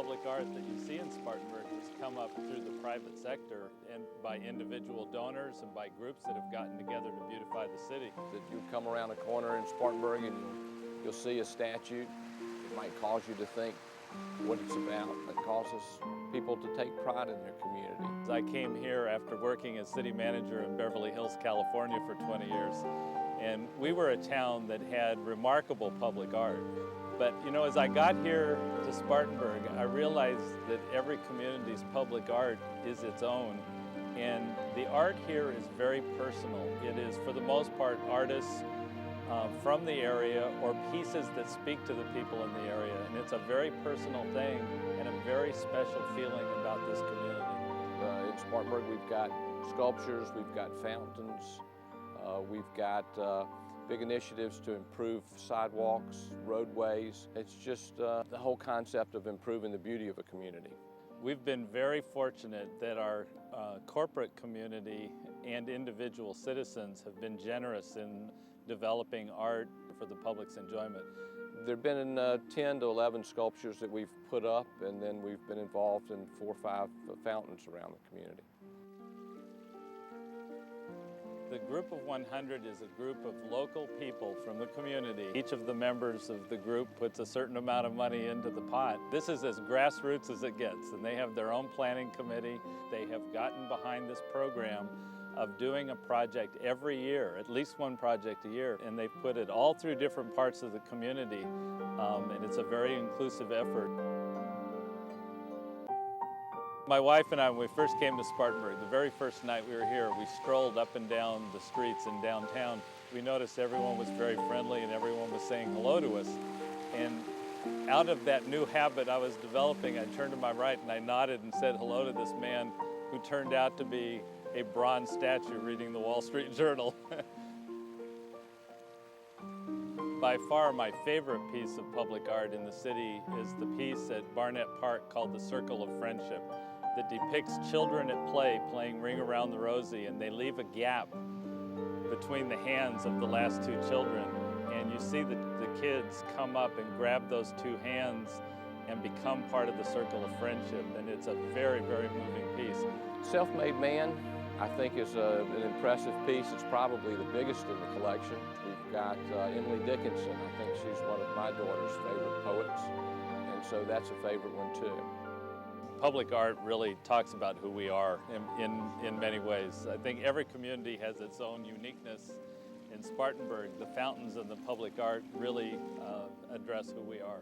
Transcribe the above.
public art that you see in Spartanburg has come up through the private sector and by individual donors and by groups that have gotten together to beautify the city. That you come around a corner in Spartanburg and you'll see a statue. It might cause you to think what it's about. It causes people to take pride in their community. I came here after working as city manager in Beverly Hills, California for 20 years. And we were a town that had remarkable public art. But you know, as I got here to Spartanburg, I realized that every community's public art is its own. And the art here is very personal. It is, for the most part, artists from the area or pieces that speak to the people in the area. And it's a very personal thing and a very special feeling about this community. In Spartanburg, we've got sculptures, we've got fountains, we've got big initiatives to improve sidewalks, roadways. It's just the whole concept of improving the beauty of a community. We've been very fortunate that our corporate community and individual citizens have been generous in developing art for the public's enjoyment. There have been 10 to 11 sculptures that we've put up, and then we've been involved in 4 or 5 fountains around the community. The Group of 100 is a group of local people from the community. Each of the members of the group puts a certain amount of money into the pot. This is as grassroots as it gets, and they have their own planning committee. They have gotten behind this program of doing a project every year, at least one project a year, and they've put it all through different parts of the community, and it's a very inclusive effort. My wife and I, when we first came to Spartanburg, the very first night we were here, we strolled up and down the streets in downtown. We noticed everyone was very friendly and everyone was saying hello to us. And out of that new habit I was developing, I turned to my right and I nodded and said hello to this man who turned out to be a bronze statue reading the Wall Street Journal. By far my favorite piece of public art in the city is the piece at Barnett Park called The Circle of Friendship, that depicts children at play playing Ring Around the Rosie, and they leave a gap between the hands of the last 2 children. And you see the kids come up and grab those 2 hands and become part of the circle of friendship. And it's a very, very moving piece. Self-Made Man, I think, is an impressive piece. It's probably the biggest in the collection. We've got Emily Dickinson. I think she's one of my daughter's favorite poets, and so that's a favorite one too. Public art really talks about who we are in many ways. I think every community has its own uniqueness. In Spartanburg, the fountains and the public art really address who we are.